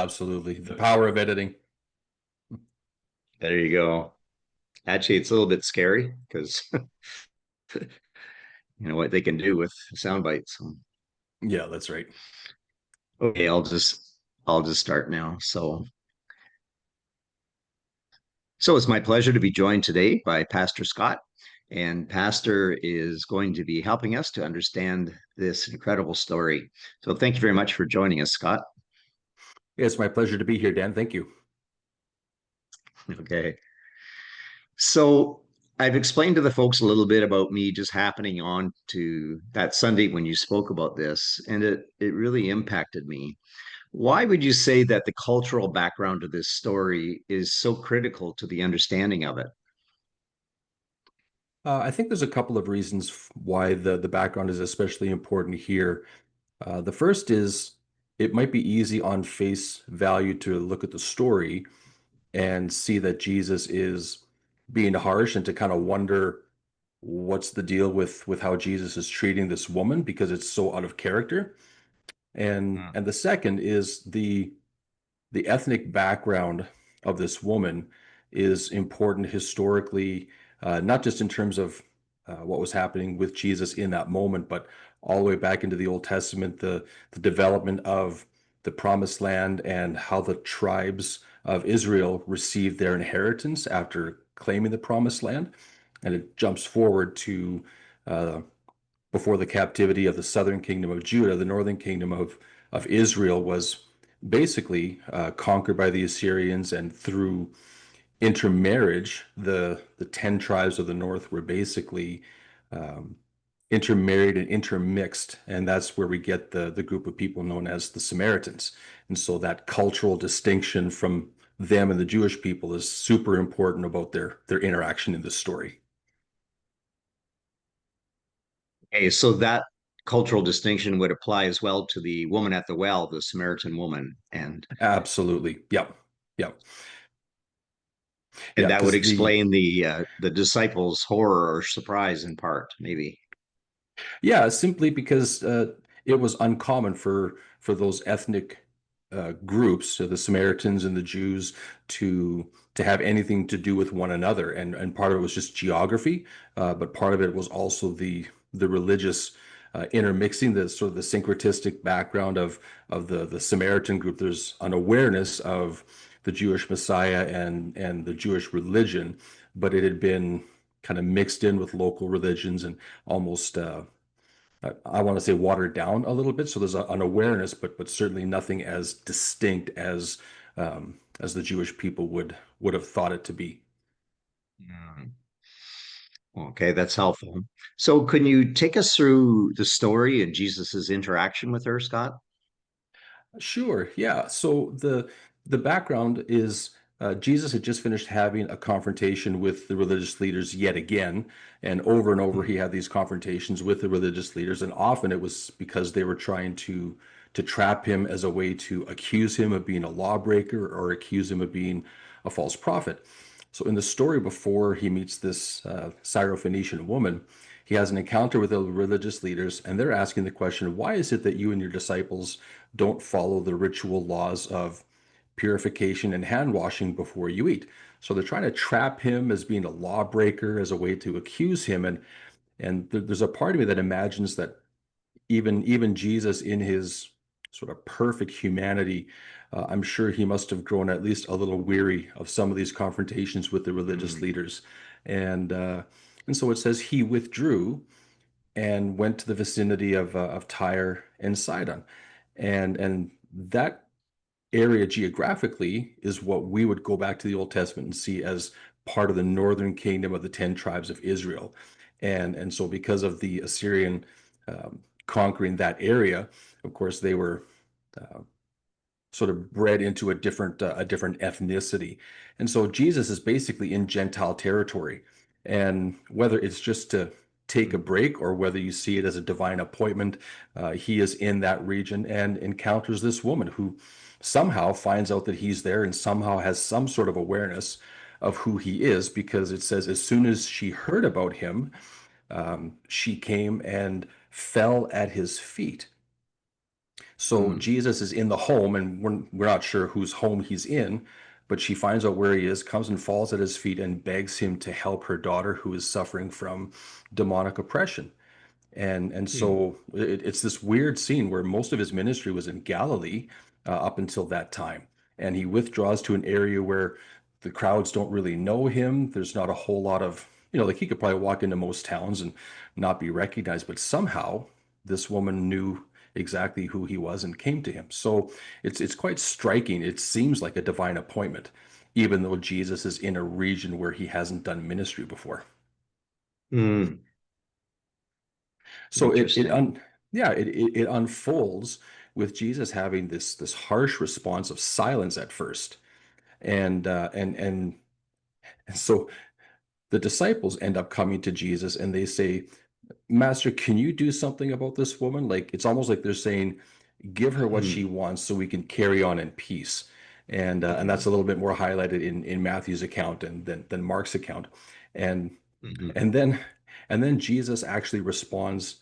Absolutely. The power of editing. There you go. Actually, it's a little bit scary because you know what they can do with sound bites. Yeah, that's right. Okay, I'll just start now. So it's my pleasure to be joined today by Pastor Scott, and Pastor is going to be helping us to understand this incredible story. So thank you very much for joining us, Scott. Yeah, it's my pleasure to be here, Dan. Thank you. Okay. So I've explained to the folks a little bit about me just happening on to that Sunday when you spoke about this, and it really impacted me. Why would you say that the cultural background of this story is so critical to the understanding of it? I think there's a couple of reasons why the background is especially important here. The first is it might be easy on face value to look at the story and see that Jesus is being harsh and to kind of wonder what's the deal with how Jesus is treating this woman because it's so out of character. And the second is the ethnic background of this woman is important historically, not just in terms of what was happening with Jesus in that moment, but all the way back into the Old Testament, the development of the Promised Land and how the tribes of Israel received their inheritance after claiming the Promised Land. And it jumps forward to uh, before the captivity of the southern kingdom of Judah. The northern kingdom of Israel was basically conquered by the Assyrians, and through intermarriage, the 10 tribes of the north were basically um, intermarried and intermixed, and that's where we get the group of people known as the Samaritans. And so that cultural distinction from them and the Jewish people is super important about their interaction in this story. Okay, so that cultural distinction would apply as well to the woman at the well, the Samaritan woman, Absolutely. Yep. Yep. and Yeah, that would because explain the disciples' horror or surprise in part, maybe. simply because it was uncommon for those ethnic groups, so the Samaritans and the Jews, to have anything to do with one another, and part of it was just geography, but part of it was also the religious intermixing, the sort of the syncretistic background of the Samaritan group. There's an awareness of the Jewish Messiah and the Jewish religion, but it had been kind of mixed in with local religions and almost I want to say watered down a little bit. So there's an awareness, but certainly nothing as distinct as the Jewish people would have thought it to be. Mm. Okay, that's helpful. So, can you take us through the story and Jesus's interaction with her, Scott? Sure, yeah. So the background is Jesus had just finished having a confrontation with the religious leaders yet again, and over he had these confrontations with the religious leaders, and often it was because they were trying to trap him as a way to accuse him of being a lawbreaker or accuse him of being a false prophet. So in the story before he meets this Syrophoenician woman, he has an encounter with the religious leaders, and they're asking the question, why is it that you and your disciples don't follow the ritual laws of purification and hand washing before you eat? So they're trying to trap him as being a lawbreaker, as a way to accuse him. And there's a part of me that imagines that even Jesus in his sort of perfect humanity, I'm sure he must have grown at least a little weary of some of these confrontations with the religious Mm. leaders. And uh, and so it says he withdrew and went to the vicinity of Tyre and Sidon, and that area geographically is what we would go back to the Old Testament and see as part of the northern kingdom of the 10 tribes of Israel. And so because of the Assyrian conquering that area, of course, they were uh, sort of bred into a different ethnicity. And so Jesus is basically in Gentile territory. And whether it's just to take a Mm. break or whether you see it as a divine appointment, he is in that region and encounters this woman who somehow finds out that he's there and somehow has some sort of awareness of who he is, because it says as soon as she heard about him, she came and fell at his feet. So Mm. Jesus is in the home, and we're not sure whose home he's in, but she finds out where he is, comes and falls at his feet and begs him to help her daughter who is suffering from demonic oppression. And Mm. so it's this weird scene where most of his ministry was in Galilee up until that time. And he withdraws to an area where the crowds don't really know him. There's not a whole lot of, like he could probably walk into most towns and not be recognized, but somehow this woman knew exactly who he was and came to him. So it's quite striking. It seems like a divine appointment, even though Jesus is in a region where he hasn't done ministry before. Mm. So Interesting. it unfolds with Jesus having this harsh response of silence at first, and so the disciples end up coming to Jesus and they say, Master, can you do something about this woman? Like it's almost like they're saying, give her what she Mm. wants so we can carry on in peace. And that's Mm. a little bit more highlighted in Matthew's account and than Mark's account. And Mm. and then and then Jesus actually responds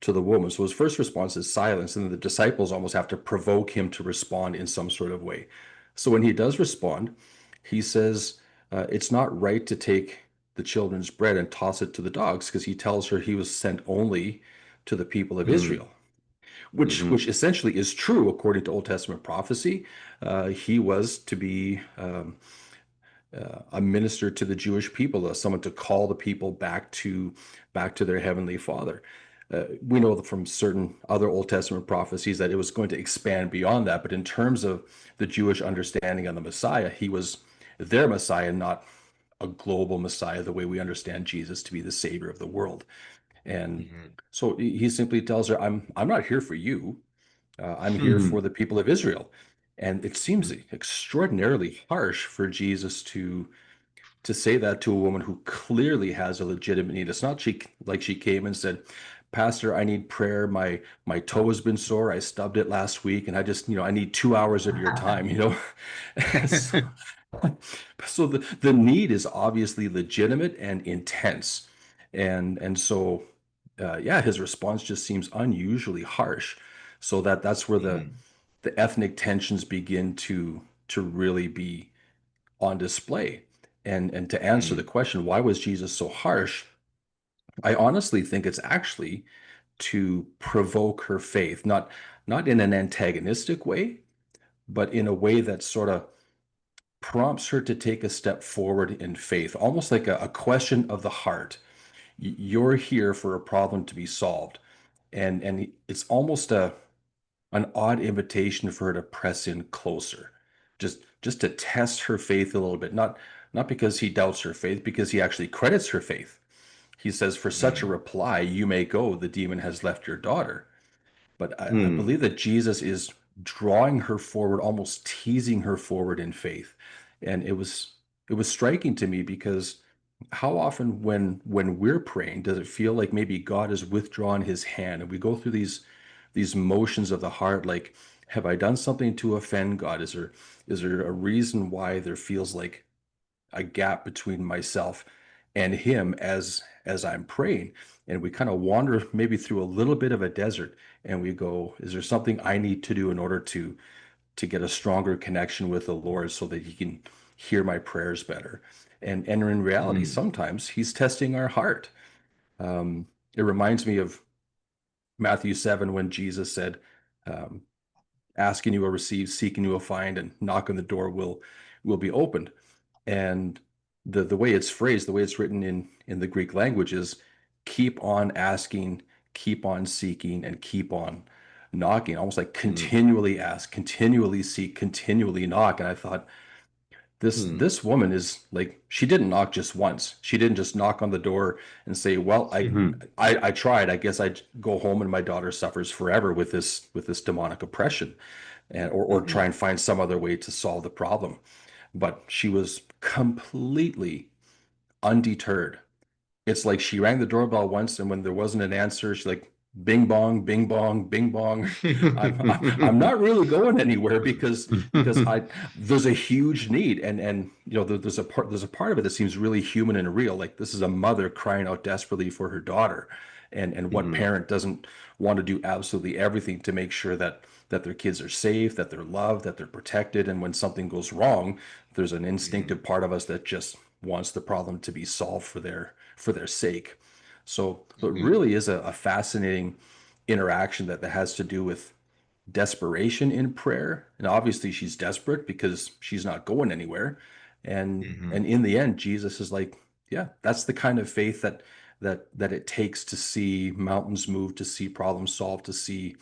to the woman. So his first response is silence, and then the disciples almost have to provoke him to respond in some sort of way. So when he does respond, he says, it's not right to take the children's bread and toss it to the dogs, because he tells her he was sent only to the people of Mm. Israel, which Mm. essentially is true according to Old Testament prophecy. He was to be a minister to the Jewish people, someone to call the people back to their heavenly Father. We know from certain other Old Testament prophecies that it was going to expand beyond that, but in terms of the Jewish understanding of the Messiah, he was their Messiah, not a global Messiah, the way we understand Jesus to be the Savior of the world. And Mm. so he simply tells her, I'm not here for you. I'm here for Mm. the people of Israel." And it seems Mm. extraordinarily harsh for Jesus to say that to a woman who clearly has a legitimate need. It's not like she came and said, Pastor, I need prayer. My toe has been sore. I stubbed it last week, and I just, I need 2 hours of your time. so, so the need is obviously legitimate and intense. And so yeah, his response just seems unusually harsh. So that's where the Mm. the ethnic tensions begin to really be on display. And to answer the Mm. question, why was Jesus so harsh? I honestly think it's actually to provoke her faith, not in an antagonistic way, but in a way that sort of prompts her to take a step forward in faith, almost like a question of the heart. You're here for a problem to be solved. And it's almost an odd invitation for her to press in closer, just to test her faith a little bit, not because he doubts her faith, because he actually credits her faith. He says, for such a Mm. reply you may go, the demon has left your daughter. But I Mm. believe that Jesus is drawing her forward, almost teasing her forward in faith. And it was striking to me, because how often when we're praying does it feel like maybe God has withdrawn his hand, and we go through these motions of the heart, like, have I done something to offend God? Is there a reason why there feels like a gap between myself and him as I'm praying? And we kind of wander maybe through a little bit of a desert, and we go, is there something I need to do in order to get a stronger connection with the Lord so that he can hear my prayers better? And in reality, Mm. sometimes he's testing our heart. It reminds me of Matthew 7, when Jesus said, um, asking you will receive, seeking you will find, and knock on the door will be opened. And the way it's phrased, the way it's written in the Greek language is, keep on asking, keep on seeking, and keep on knocking, almost like Mm. continually ask, continually seek, continually knock. And I thought, Mm. this woman is like, she didn't knock just once. She didn't just knock on the door and say, well, I Mhm. I, I tried. I guess I'd go home and my daughter suffers forever with this demonic oppression, and or try Mhm. and find some other way to solve the problem. But she was completely undeterred. It's like she rang the doorbell once, and when there wasn't an answer, she's like, "Bing bong, bing bong, bing bong." I'm not really going anywhere, because I there's a huge need, and there's a part of it that seems really human and real. Like, this is a mother crying out desperately for her daughter, And what Hmm. parent doesn't want to do absolutely everything to make sure that their kids are safe, that they're loved, that they're protected, and when something goes wrong, there's an Hmm. instinctive part of us that just wants the problem to be solved for their sake. So it Hmm. really is a fascinating interaction that has to do with desperation in prayer. And obviously she's desperate because she's not going anywhere. And Hmm. in the end, Jesus is like, yeah, that's the kind of faith that it takes to see mountains move, to see problems solved, to see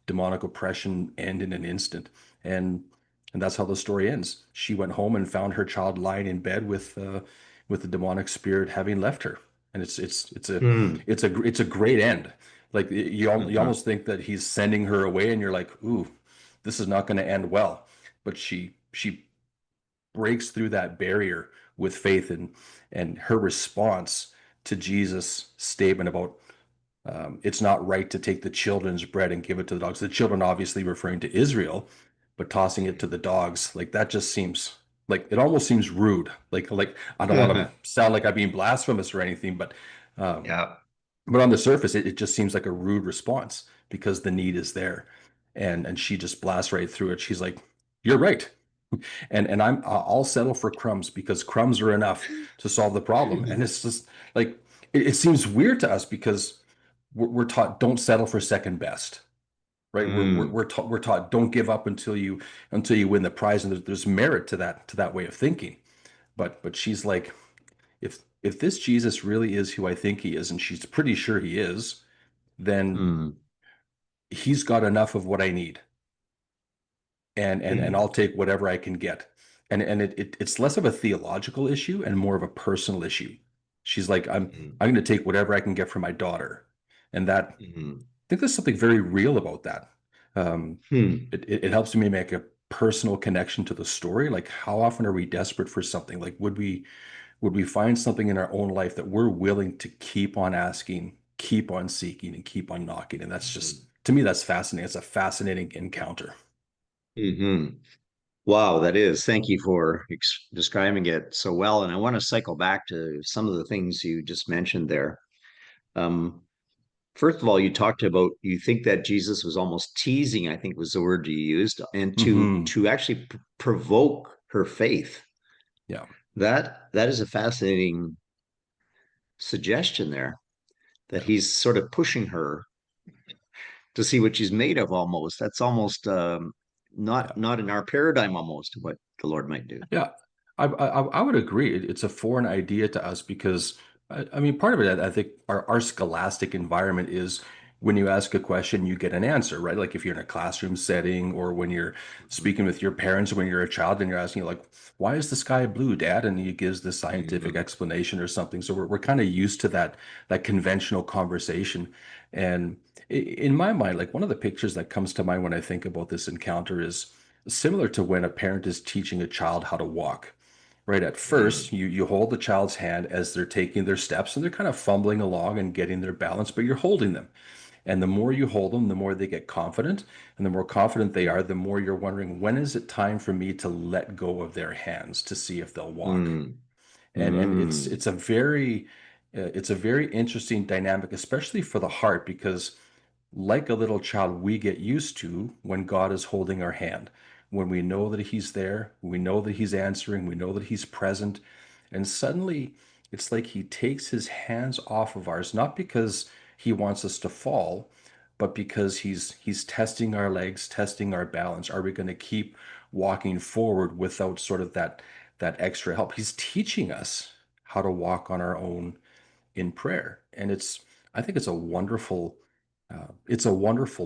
demonic oppression end in an instant. And and that's how the story ends. She went home and found her child lying in bed with the demonic spirit having left her. And Hmm. it's a great end. Like you Uh-huh. almost think that he's sending her away, and you're like, ooh, this is not going to end well. But she breaks through that barrier with faith, and her response to Jesus' statement about it's not right to take the children's bread and give it to the dogs. The children obviously referring to Israel, but tossing it to the dogs, like that just seems like it almost seems rude. Like I don't want to sound like I'm being blasphemous or anything, um, Yeah. but on the surface, it just seems like a rude response because the need is there, and she just blasts right through it. She's like, "You're right," and I'll settle for crumbs because crumbs are enough to solve the problem. And it's just like it seems weird to us because we're taught don't settle for second best, right? Mm. We're taught don't give up until you win the prize, and there's merit to that way of thinking. But she's like, if this Jesus really is who I think he is, and she's pretty sure he is, then Mm. he's got enough of what I need, and Mm. I'll take whatever I can get. And it's less of a theological issue and more of a personal issue. She's like, Mm. I'm going to take whatever I can get from my daughter, and that I Mm. think there's something very real about that. Um, Hmm. it helps me make a personal connection to the story. Like, how often are we desperate for something? Like, would we find something in our own life that we're willing to keep on asking, keep on seeking, and keep on knocking? And that's just, to me, that's fascinating. It's a fascinating encounter. Mm-hmm. Wow, that is. Thank you for describing it so well. And I want to cycle back to some of the things you just mentioned there. Um, First of all, you talked about you think that Jesus was almost teasing, I think was the word you used, and Hmm. to actually provoke her faith. Yeah. That is a fascinating suggestion there, that Yeah. he's sort of pushing her to see what she's made of almost. That's almost Yeah. not in our paradigm almost what the Lord might do. Yeah, I would agree. It's a foreign idea to us because I mean, part of it, I think, our scholastic environment is when you ask a question, you get an answer, right? Like if you're in a classroom setting or when you're speaking with your parents when you're a child and you're asking like, why is the sky blue, Dad? And he gives the scientific Mhm. explanation or something. So we're kind of used to that conventional conversation. And in my mind, like one of the pictures that comes to mind when I think about this encounter is similar to when a parent is teaching a child how to walk. Right at first, Mm. you hold the child's hand as they're taking their steps and they're kind of fumbling along and getting their balance, but you're holding them. And the more you hold them, the more they get confident. And the more confident they are, the more you're wondering, when is it time for me to let go of their hands to see if they'll walk? Mm. And Mm. it's a very interesting dynamic, especially for the heart, because like a little child, we get used to when God is holding our hand, when we know that He's there, we know that He's answering, we know that He's present. And suddenly it's like He takes His hands off of ours, not because He wants us to fall, but because He's testing our legs, testing our balance. Are we going to keep walking forward without sort of that extra help? He's teaching us how to walk on our own in prayer. And I think it's a wonderful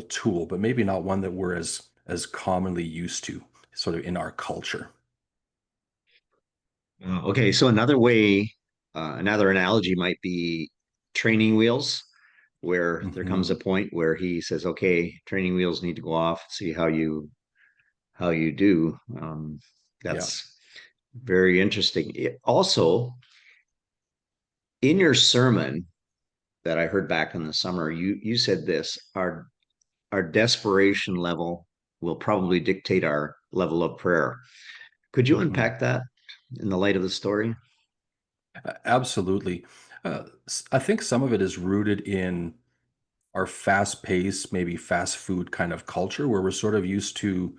tool, but maybe not one that we're as commonly used to sort of in our culture. Okay, so another way, another analogy might be training wheels, where there comes a Hmm. point where he says, "Okay, training wheels need to go off. See how you do." Yeah. That's very interesting. Also, in your sermon that I heard back in the summer, you said this: our desperation level will probably dictate our level of prayer. Could you Hmm. unpack that in the light of the story? Absolutely. I think some of it is rooted in our fast-paced, maybe fast food kind of culture where we're sort of used to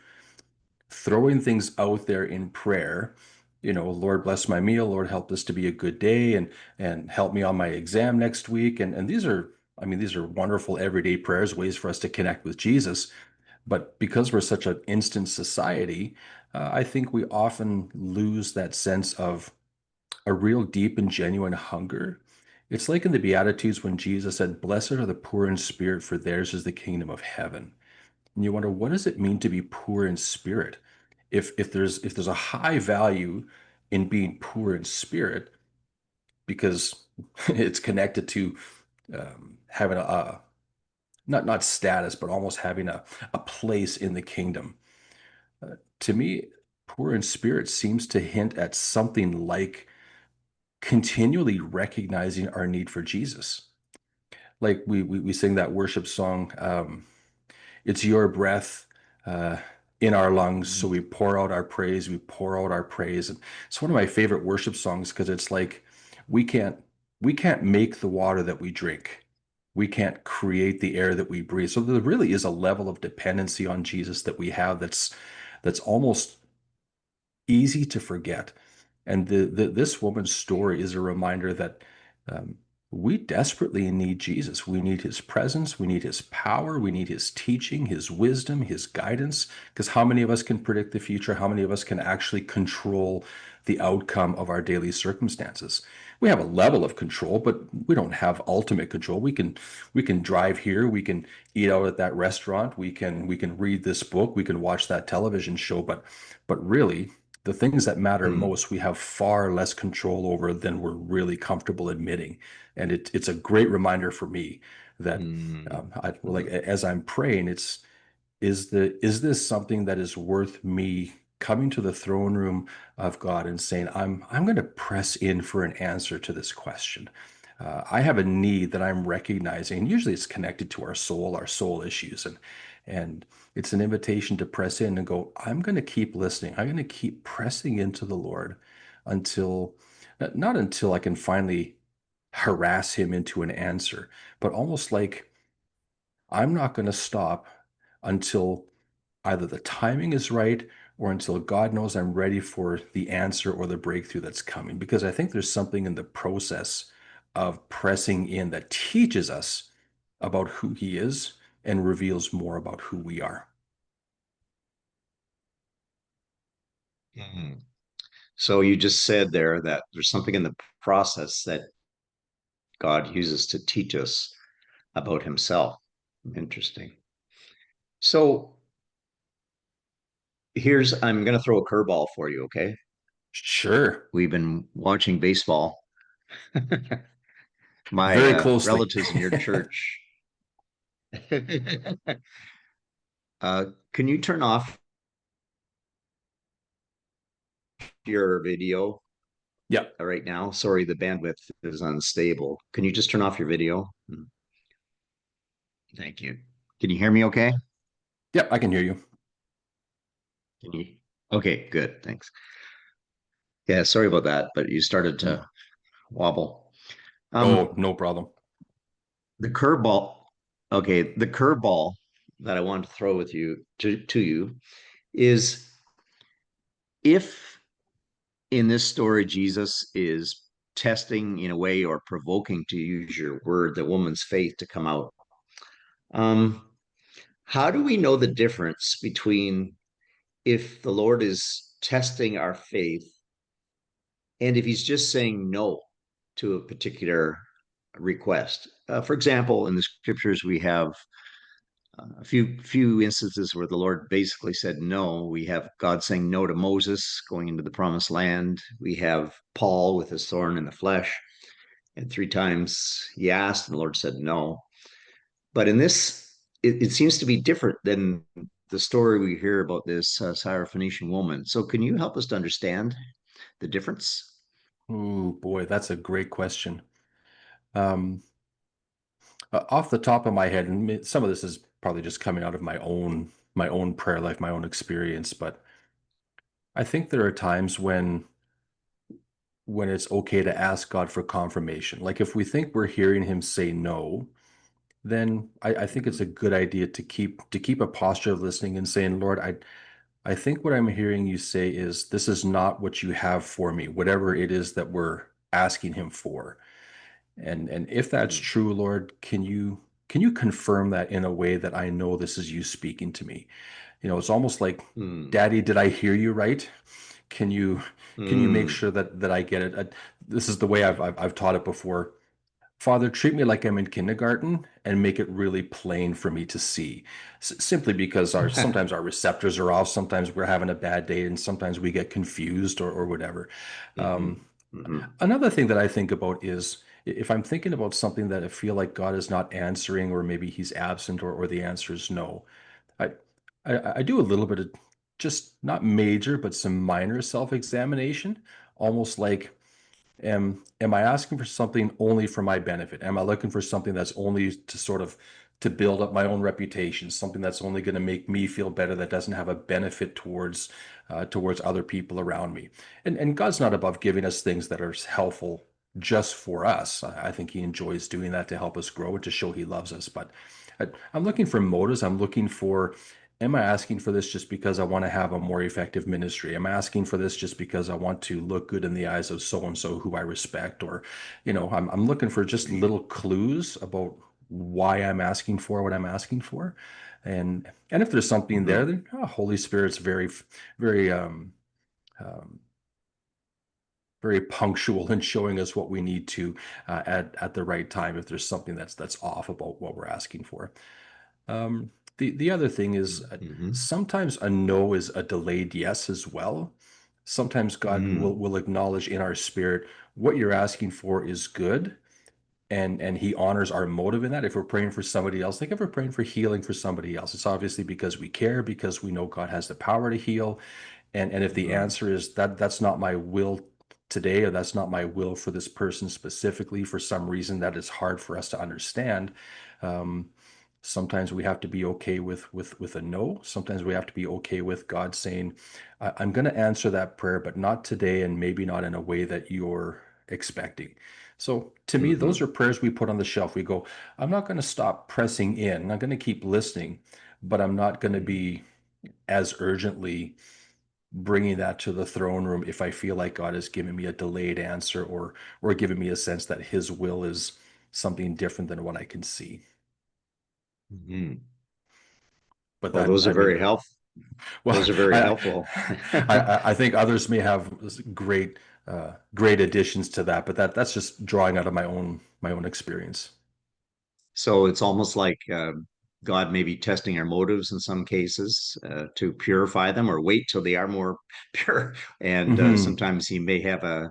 throwing things out there in prayer. Lord bless my meal, Lord help this to be a good day, and help me on my exam next week. And these are, I mean, these are wonderful everyday prayers, ways for us to connect with Jesus. But because we're such an instant society, I think we often lose that sense of a real deep and genuine hunger. It's like in the Beatitudes when Jesus said, "Blessed are the poor in spirit, for theirs is the kingdom of heaven." And you wonder, what does it mean to be poor in spirit? If there's a high value in being poor in spirit, because it's connected to having a not status, but almost having a place in the kingdom. To me, poor in spirit seems to hint at something like continually recognizing our need for Jesus. Like we sing that worship song, it's your breath uh, in our lungs, so we pour out our praise, we pour out our praise. And it's one of my favorite worship songs because it's like we can't we can't make the water that we drink. We can't create the air that we breathe. So there really is a level of dependency on Jesus that we have that's almost easy to forget. And this woman's story is a reminder that um, we desperately need Jesus. We need his presence. We need his power. We need his teaching, his wisdom, his guidance. Because how many of us can predict the future? How many of us can actually control the outcome of our daily circumstances? We have a level of control, but we don't have ultimate control. We can drive here. We can eat out at that restaurant. We can read this book. We can watch that television show. But really, the things that matter Mm, most, we have far less control over than we're really comfortable admitting. And it's a great reminder for me that mm, like mm, as I'm praying, is this something that is worth me coming to the throne room of God and saying, I'm going to press in for an answer to this question. I have a need that I'm recognizing, and usually it's connected to our soul issues, and it's an invitation to press in and go, I'm going to keep listening. I'm going to keep pressing into the Lord until, not until I can finally harass him into an answer, but almost like I'm not going to stop until either the timing is right or until God knows I'm ready for the answer or the breakthrough that's coming. Because I think there's something in the process of pressing in that teaches us about who He is and reveals more about who we are. mm. So you just said there that there's something in the process that God uses to teach us about himself. Interesting. So I'm going to throw a curveball for you, okay? Sure, We've been watching baseball. My very closely. relatives in your church. Can you turn off your video Yep, right now? Sorry, the bandwidth is unstable. Can you just turn off your video? Thank you. Can you hear me okay? yep, I can hear you. Can you? Okay, good. Thanks. Yeah, sorry about that, but you started Hmm. to wobble. Oh, Um, no problem. the curveball. Okay, the curveball that I wanted to throw with you to you is if in this story Jesus is testing in a way or provoking to use your word the woman's faith to come out. Um, how do we know the difference between if the Lord is testing our faith and if he's just saying no to a particular request? For example, in the scriptures, we have a few instances where the Lord basically said no. We have God saying no to Moses going into the promised land. We have Paul with his thorn in the flesh, and three times he asked, and the Lord said no. But in this, it seems to be different than the story we hear about this Syrophoenician woman. So, can you help us to understand the difference? Ooh, boy, that's a great question. Um, Off the top of my head, and some of this is probably just coming out of my own prayer life, my own experience, but I think there are times when it's okay to ask God for confirmation. Like if we think we're hearing him say no, then I think it's a good idea to keep a posture of listening and saying, Lord, I think what I'm hearing you say is this is not what you have for me, whatever it is that we're asking him for. And if that's Mm, true, Lord, can you confirm that in a way that I know this is you speaking to me? It's almost like, mm, Daddy, did I hear you right? Can you can you make mm. sure that I get it? This is the way I've taught it before. Father, treat me like I'm in kindergarten and make it really plain for me to see. Simply because our sometimes our receptors are off, sometimes we're having a bad day, and sometimes we get confused or whatever. Hmm. Um, Hmm. Another thing that I think about is if I'm thinking about something that I feel like God is not answering, or maybe He's absent, or the answer is no. I, I do a little bit of just not major, but some minor self-examination, almost like am I asking for something only for my benefit? Am I looking for something that's only to sort of to build up my own reputation, something that's only going to make me feel better, that doesn't have a benefit towards other people around me? And God's not above giving us things that are helpful just for us. I think He enjoys doing that to help us grow and to show He loves us. But I'm looking for motives. I'm looking for, am I asking for this just because I want to have a more effective ministry? Am I asking for this just because I want to look good in the eyes of so and so who I respect? Or, I'm looking for just little clues about why I'm asking for what I'm asking for. And if there's something there, Hmm. then Holy Spirit's very um, very punctual in showing us what we need to at the right time if there's something that's off about what we're asking for. The other thing is Hmm. sometimes a no is a delayed yes as well. Sometimes God Mm. will acknowledge in our spirit what you're asking for is good, and He honors our motive in that. If we're praying for somebody else, like if we're praying for healing for somebody else, it's obviously because we care, because we know God has the power to heal, and if the Hmm. answer is that's not my will today, or that's not my will for this person specifically, for some reason that is hard for us to understand, um, sometimes we have to be okay with a no. Sometimes we have to be okay with God saying, I'm going to answer that prayer, but not today, and maybe not in a way that you're expecting. So to me, those Hmm. are prayers we put on the shelf. We go, I'm not going to stop pressing in. I'm going to keep listening, but I'm not going to be as urgently bringing that to the throne room if I feel like God is giving me a delayed answer, or giving me a sense that His will is something different than what I can see. Hmm. But Well, that, those are I mean, very helpful. well, Those are very I helpful. I think others may have great additions to that, but that's just drawing out of my own experience. So it's almost like God may be testing our motives in some cases to purify them, or wait till they are more pure. And Hmm. sometimes He may have a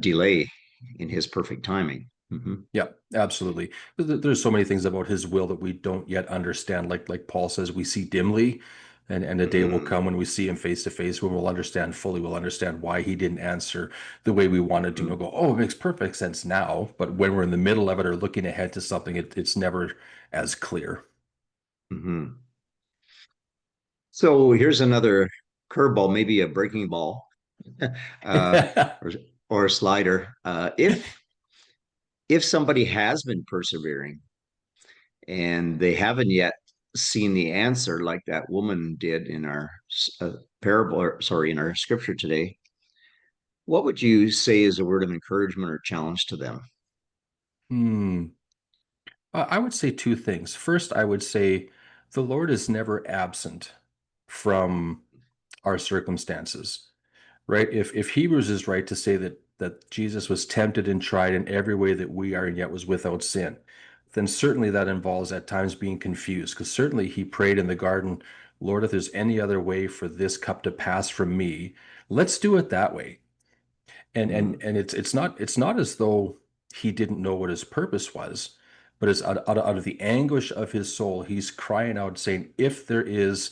delay in His perfect timing. Hmm. Yeah, absolutely. There's so many things about His will that we don't yet understand. Like Paul says, we see dimly, and a day will Hmm. come when we see Him face to face, when we'll understand fully. We'll understand why He didn't answer the way we wanted to. Hmm. Go, oh, it makes perfect sense now. But when we're in the middle of it or looking ahead to something, it's never as clear. Hmm. So here's another curveball, maybe a breaking ball, uh, or or a slider. If somebody has been persevering and they haven't yet seen the answer, like that woman did in our parable, or sorry, in our scripture today, what would you say is a word of encouragement or challenge to them? Hmm. I would say two things. First, I would say the Lord is never absent from our circumstances, right? If Hebrews is right to say that Jesus was tempted and tried in every way that we are, and yet was without sin, then certainly that involves at times being confused. Because certainly He prayed in the garden, Lord, if there's any other way for this cup to pass from me, let's do it that way. And and Mm, and it's not as though He didn't know what His purpose was, but it's out of the anguish of His soul, He's crying out saying, if there is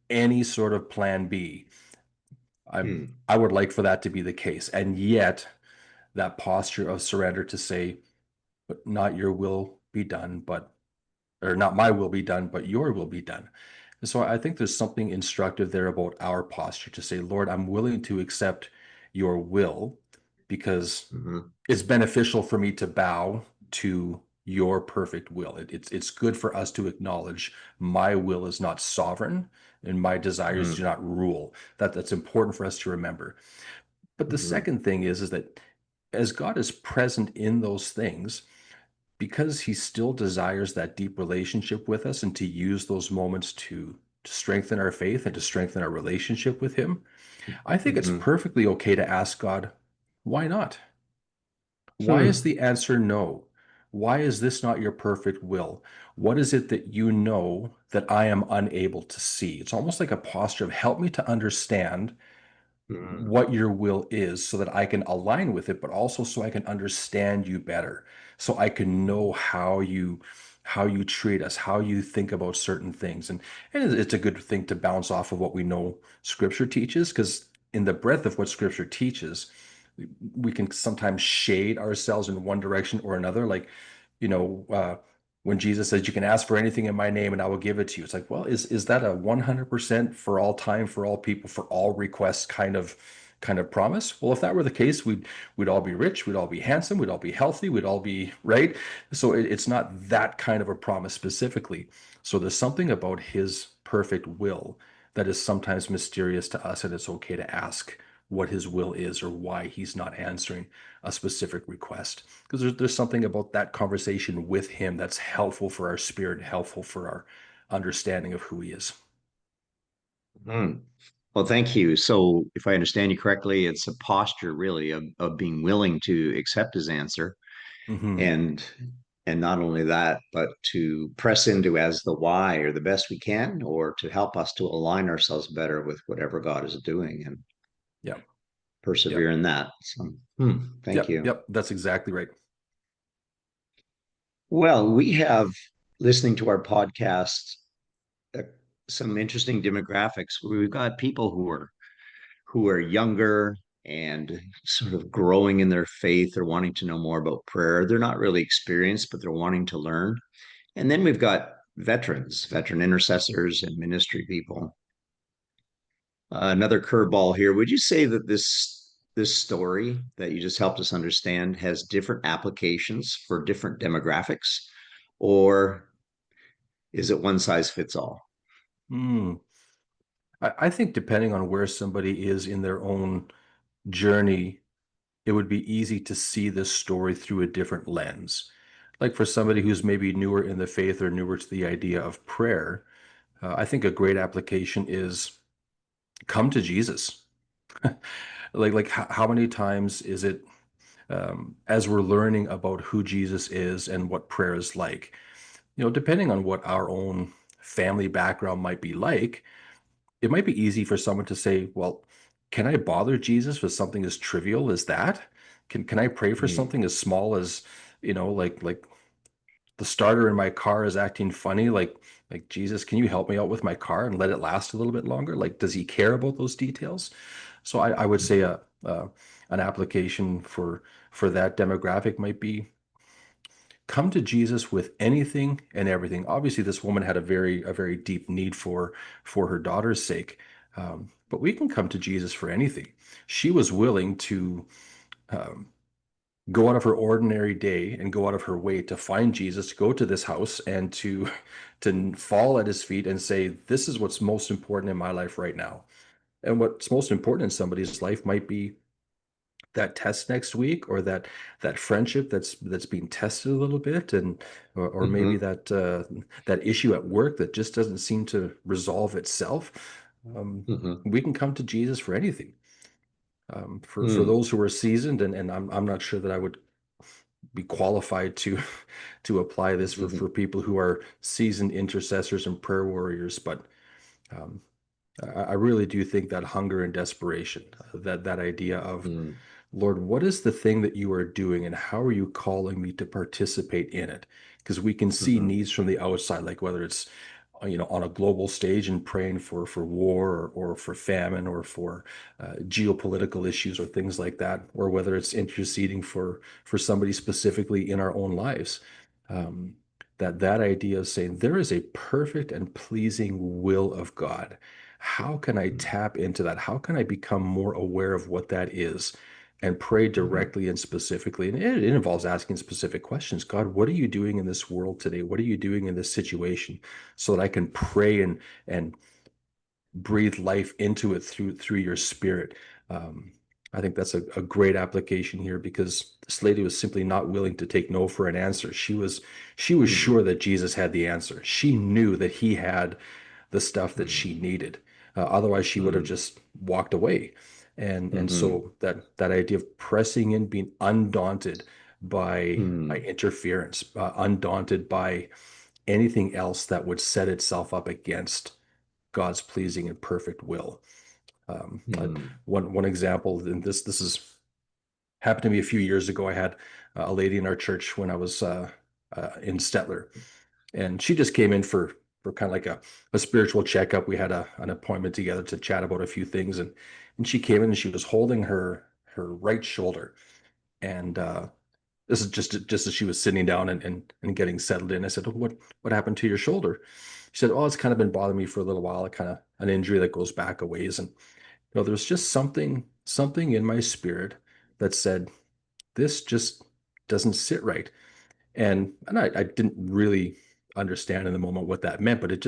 any sort of plan B, mm, I would like for that to be the case. And yet that posture of surrender to say, but not your will be done, but or not my will be done, but your will be done. And so I think there's something instructive there about our posture to say, Lord, I'm willing to accept your will because mhm, it's beneficial for me to bow to your perfect will. It's good for us to acknowledge my will is not sovereign and my desires Mm, do not rule. That's important for us to remember. But the mhm, second thing is that as God is present in those things, because he still desires that deep relationship with us and to use those moments to strengthen our faith and to strengthen our relationship with him, I think it's mhm, perfectly okay to ask God, why not? Why is hmm, the answer no? Why is this not your perfect will? What is it that you know that I am unable to see? It's almost like a posture of help me to understand mm, what your will is so that I can align with it, but also so I can understand you better, so I can know how you treat us, how you think about certain things. And it's a good thing to bounce off of what we know Scripture teaches, because in the breadth of what Scripture teaches, we can sometimes shade ourselves in one direction or another. Like, you know, when Jesus says, "You can ask for anything in my name, and I will give it to you." It's like, well, is that a 100% for all time, for all people, for all requests kind of promise? Well, if that were the case, we'd all be rich, we'd all be handsome, we'd all be healthy, we'd all be right. So it's not that kind of a promise specifically. So there's something about His perfect will that is sometimes mysterious to us, and it's okay to ask what His will is or why He's not answering a specific request, because there's something about that conversation with him that's helpful for our spirit, helpful for our understanding of who he is. mm. Well, thank you. So, if I understand you correctly, it's a posture really of being willing to accept his answer Hmm. and and not only that, but to press into as the why or the best we can, or to help us to align ourselves better with whatever God is doing and Yep. persevere Yep. in that. So, thank Yep. you. Yep. That's exactly right. Well, we have listening to our podcast uh, some interesting demographics. We've got people who are younger and sort of growing in their faith or wanting to know more about prayer. They're not really experienced, but they're wanting to learn. And then we've got veterans, veteran intercessors, and ministry people. Another curveball here. Would you say that this story that you just helped us understand has different applications for different demographics, or is it one size fits all? Mm. I think depending on where somebody is in their own journey, it would be easy to see this story through a different lens. Like for somebody who's maybe newer in the faith or newer to the idea of prayer, I think a great application is come to Jesus. Like how many times is it, as we're learning about who Jesus is and what prayer is like, depending on what our own family background might be like, it might be easy for someone to say, well, can I bother Jesus with something as trivial as that? Can I pray for Mm, something as small as, like the starter in my car is acting funny, like Jesus, can you help me out with my car and let it last a little bit longer? Like, does he care about those details? So I would say an application for that demographic might be come to Jesus with anything and everything. Obviously, this woman had a very deep need for her daughter's sake, but we can come to Jesus for anything. She was willing to um, go out of her ordinary day and go out of her way to find Jesus, to go to this house and to fall at his feet and say, "This is what's most important in my life right now." And what's most important in somebody's life might be that test next week, or that friendship that's being tested a little bit, and or maybe mhm, that issue at work that just doesn't seem to resolve itself. Um, mhm, we can come to Jesus for anything. For mm, those who are seasoned, and I'm not sure that I would be qualified to to apply this for mhm, for people who are seasoned intercessors and prayer warriors, but um, I really do think that hunger and desperation, that idea of, mm, Lord, what is the thing that you are doing and how are you calling me to participate in it? Because we can see mhm, needs from the outside, like whether it's on a global stage and praying for war, or for famine, or for geopolitical issues or things like that, or whether it's interceding for somebody specifically in our own lives. Um, that idea of saying there is a perfect and pleasing will of God. How can I mm, tap into that? How can I become more aware of what that is? and pray Mm, directly and specifically. And it involves asking specific questions. God, what are you doing in this world today? What are you doing in this situation so that I can pray and breathe life into it through your spirit. Um, I think that's a great application here because this lady was simply not willing to take no for an answer. She was mm, sure that Jesus had the answer. She knew that he had the stuff that mm, she needed. Otherwise, she would have mm, just walked away. And mhm, so that idea of pressing in, being undaunted by mm, interference, undaunted by anything else that would set itself up against God's pleasing and perfect will. mm, One example, and this is happened to me a few years ago. I had a lady in our church when I was in Stettler, and she just came in for kind of like a spiritual checkup. We had an appointment together to chat about a few things, and she came in and she was holding her right shoulder, and this is just as she was sitting down and getting settled in. I said, "Oh, what happened to your shoulder?" She said, "Oh, it's kind of been bothering me for a little while. It kind of an injury that goes back a ways." And there's just something in my spirit that said, "This just doesn't sit right." And I didn't really understand in the moment what that meant, but it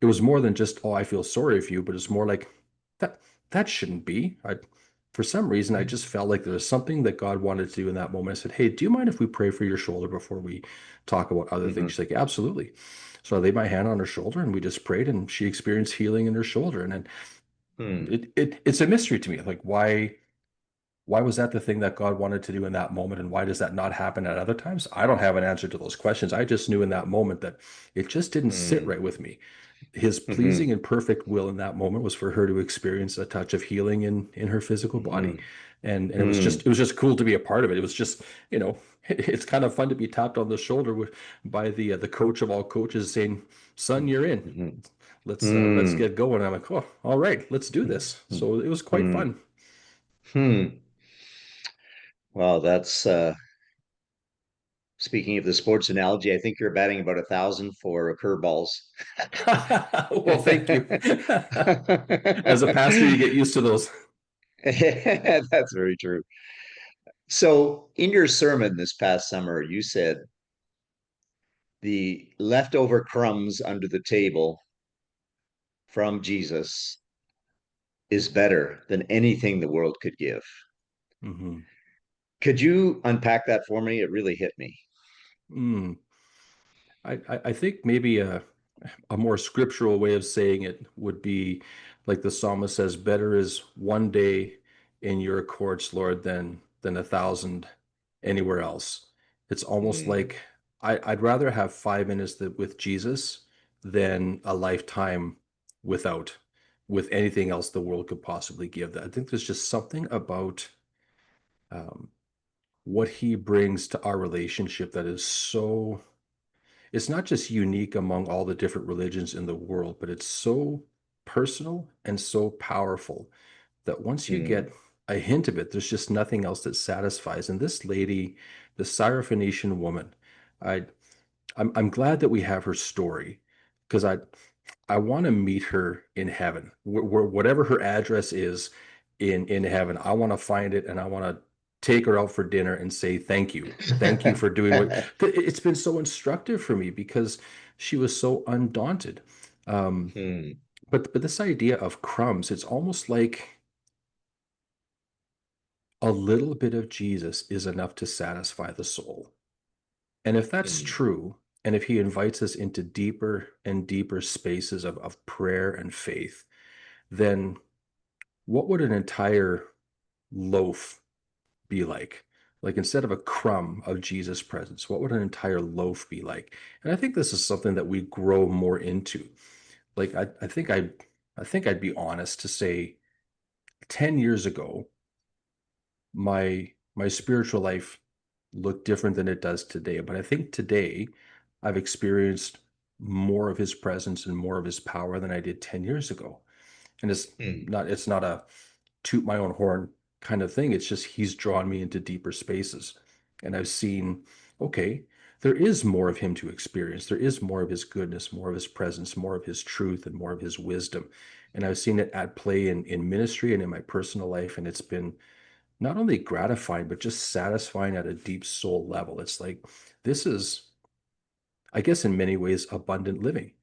was more than just, oh, I feel sorry for you, but it's more like that that shouldn't be. For some reason, I just felt like there was something that God wanted to do in that moment. I said, "Hey, do you mind if we pray for your shoulder before we talk about other things?" mhm, She's like, "Absolutely." So I laid my hand on her shoulder and we just prayed, and she experienced healing in her shoulder. And then mm, it's a mystery to me, like why was that the thing that God wanted to do in that moment, and why does that not happen at other times? I don't have an answer to those questions. I just knew in that moment that it just didn't sit mm, right with me. His pleasing mhm, and perfect will in that moment was for her to experience a touch of healing in her physical body. mhm, And mm, it was just cool to be a part of it. It was just, it's kind of fun to be tapped on the shoulder by the coach of all coaches saying, "Son, you're in. mhm, Let's mm, get going." I'm like, "Oh, all right, let's do this." mm, So it was quite mm, fun. mm. Wow, that's speaking of the sports analogy, I think you're batting about 1,000 for curveballs. Well, thank you. As a pastor, you get used to those. That's very true. So, in your sermon this past summer, you said the leftover crumbs under the table from Jesus is better than anything the world could give. Mhm. Could you unpack that for me? It really hit me. Mm. I think maybe a more scriptural way of saying it would be like the psalmist says, "Better is one day in your courts, Lord, than 1,000 anywhere else." It's almost Mm, like I'd rather have 5 minutes with Jesus than a lifetime without with anything else the world could possibly give. That I think there's just something about um, what he brings to our relationship that is so, it's not just unique among all the different religions in the world, but it's so personal and so powerful that once you mm, get a hint of it, there's just nothing else that satisfies. And this lady, the Syrophoenician woman, I I'm glad that we have her story because I want to meet her in heaven, whatever her address is in heaven. I want to find it and I want to take her out for dinner and say thank you for doing what. It's been so instructive for me because she was so undaunted. Um, mm, but this idea of crumbs, it's almost like a little bit of Jesus is enough to satisfy the soul. And if that's mm, true, and if he invites us into deeper and deeper spaces of prayer and faith, then what would an entire loaf be like? Like instead of a crumb of Jesus' presence, what would an entire loaf be like? And I think this is something that we grow more into. Like I think I'd be honest to say 10 years ago, my spiritual life looked different than it does today. But I think today I've experienced more of his presence and more of his power than I did 10 years ago. And mm, it's not a toot my own horn kind of thing. It's just he's drawn me into deeper spaces. And I've seen, okay, there is more of him to experience. There is more of his goodness, more of his presence, more of his truth, and more of his wisdom. And I've seen it at play in ministry and in my personal life. And not only gratifying, but just satisfying at a deep soul level. It's like, this is, I guess, in many ways, abundant living,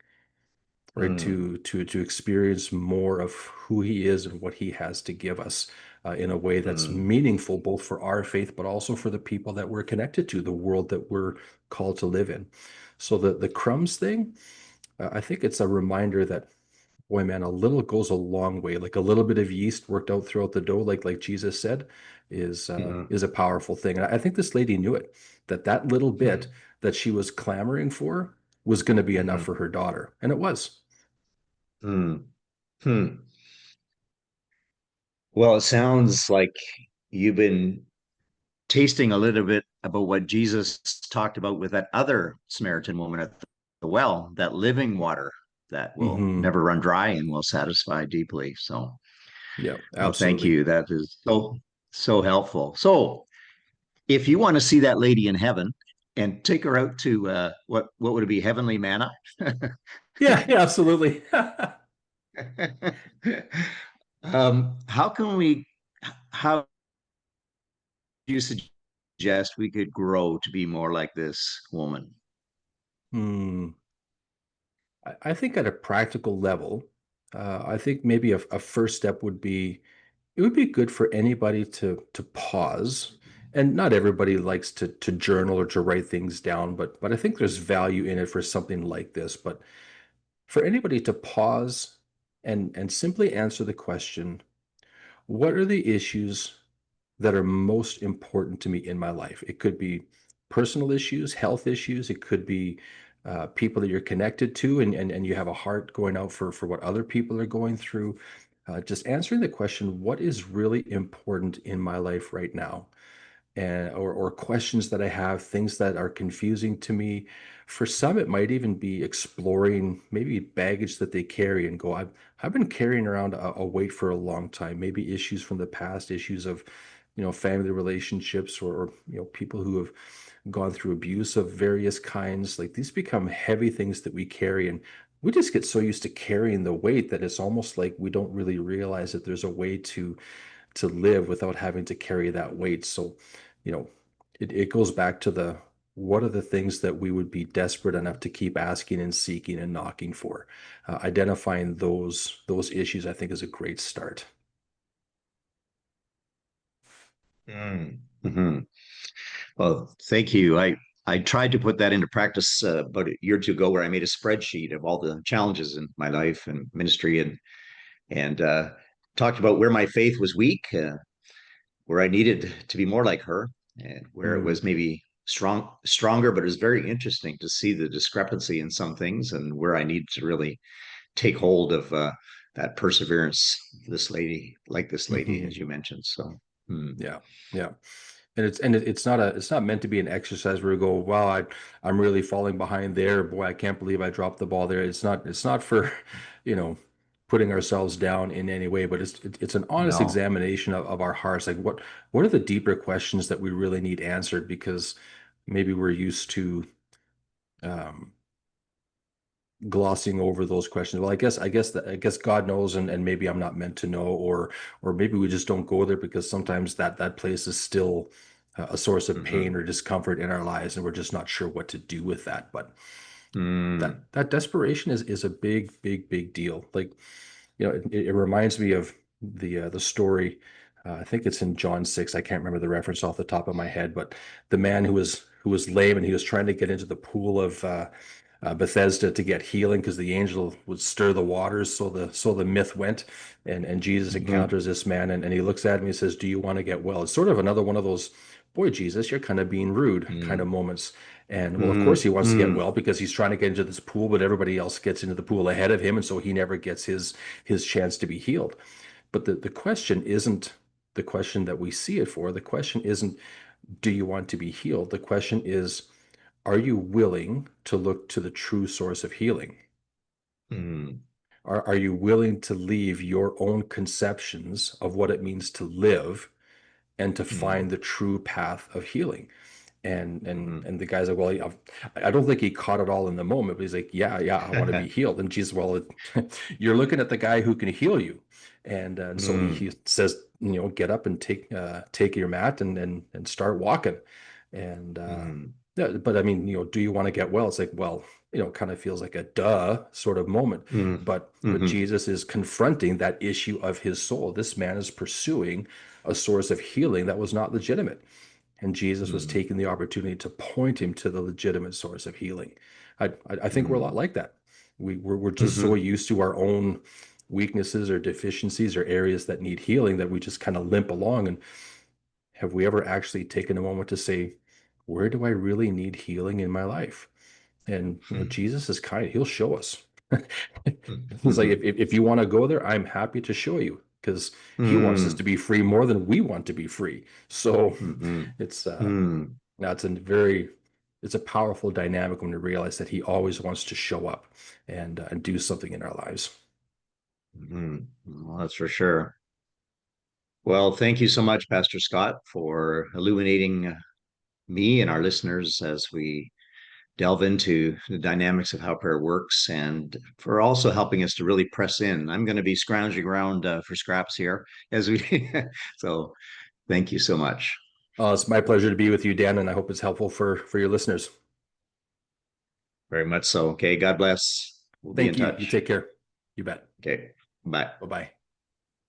right? Mm, To experience more of who he is and what he has to give us in a way that's mm, meaningful, both for our faith, but also for the people that we're connected to, the world that we're called to live in. So the crumbs thing, I think it's a reminder that, boy, man, a little goes a long way. Like a little bit of yeast worked out throughout the dough, like Jesus said, mm, is a powerful thing. And I think this lady knew it, that that little bit mm, that she was clamoring for was going to be enough mm, for her daughter, and it was. mm, mm. Well, it sounds like you've been tasting a little bit about what Jesus talked about with that other Samaritan woman at the well, that living water that will Hmm. never run dry and will satisfy deeply. So, Yeah, well, thank absolutely. you. That is so helpful. So, if you want to see that lady in heaven and take her out to what would it be, heavenly manna? Yeah, yeah, absolutely. How can we? How do you suggest we could grow to be more like this woman? Hmm. I think at a practical level, I think maybe a first step would be, it would be good for anybody to pause. And not everybody likes to journal or to write things down, but I think there's value in it for something like this. But for anybody to pause and simply answer the question, what are the issues that are most important to me in my life? It could be personal issues, health issues. It could be people that you're connected to, and you have a heart going out for what other people are going through. Just answering the question, what is really important in my life right now? And or questions that I have, things that are confusing to me. For some, it might even be exploring maybe baggage that they carry and go, I've been carrying around a weight for a long time, maybe issues from the past, issues of, family relationships, or people who have gone through abuse of various kinds. Like, these become heavy things that we carry, and we just get so used to carrying the weight that it's almost like we don't really realize that there's a way to live without having to carry that weight. So, you know, it goes back to the, what are the things that we would be desperate enough to keep asking and seeking and knocking for? Identifying those issues, I think, is a great start. Mm-hmm. Well, thank you. I tried to put that into practice about a year or two ago, where I made a spreadsheet of all the challenges in my life and ministry, and talked about where my faith was weak, where I needed to be more like her, and where it Mm, was maybe stronger. But it was very interesting to see the discrepancy in some things, and where I needed to really take hold of that perseverance. This lady, mhm. as you mentioned. So, hmm. Yeah, yeah. It's not meant to be an exercise where we go, wow, I'm really falling behind there. Boy, I can't believe I dropped the ball there. It's not for, you know, putting ourselves down in any way, but it's an honest No. examination of our hearts. Like, what are the deeper questions that we really need answered? Because maybe we're used to um, glossing over those questions. Well, I guess God knows, and maybe I'm not meant to know, or maybe we just don't go there because sometimes that place is still a source of pain Hmm. or discomfort in our lives, and we're just not sure what to do with that. But that Mm. that desperation is a big deal. Like, it reminds me of the story. I think it's in John 6. I can't remember the reference off the top of my head, but the man who was lame, and he was trying to get into the pool of Bethesda to get healing because the angel would stir the waters. So the myth went, and Jesus Hmm. encounters this man, and he looks at him and he says, "Do you want to get well?" It's sort of another one of those, boy, Jesus, you're kind of being rude kind of Mm. moments. And well, of course, he Mm. wants to get Mm. well because he's trying to get into this pool, but everybody else gets into the pool ahead of him, and so he never gets his chance to be healed. But the question isn't the question that we see it for. The question isn't, do you want to be healed? The question is, are you willing to look to the true source of healing? Mm. Are you willing to leave your own conceptions of what it means to live and to Mm. find the true path of healing? Mm-hmm. And the guy's like, well, I don't think he caught it all in the moment, but he's like, yeah, I want to be healed. And Jesus, well, you're looking at the guy who can heal you. And so he Mm, says, get up and take your mat and start walking. And mm, yeah, but I mean, do you want to get well? It's like, well, kind of feels like a duh sort of moment. mm, But mm, Jesus is confronting that issue of his soul. This man is pursuing a source of healing that was not legitimate. And Jesus was mm, taking the opportunity to point him to the legitimate source of healing. I think we're a mm, lot like that. We're just so mm, used to our own weaknesses or deficiencies or areas that need healing that we just kind of limp along. And have we ever actually taken a moment to say, where do I really need healing in my life? And Jesus is kind. He'll show us. He's like, mm, if you want to go there, I'm happy to show you because he wants us mm, to be free more than we want to be free. So mm, it's mm, now it's a powerful dynamic when we realize that he always wants to show up and do something in our lives. mm. Well, that's for sure. Well, thank you so much, Pastor Scott, for illuminating me and our listeners as we delve into the dynamics of how prayer works and for also helping us to really press in. I'm going to be scrounging around for scraps here as we, so thank you so much. It's my pleasure to be with you, Dan, and I hope it's helpful for your listeners. Very much so. Okay. God bless. We'll be in Thank you. You touch. take care. You bet. Okay. Bye. Bye bye.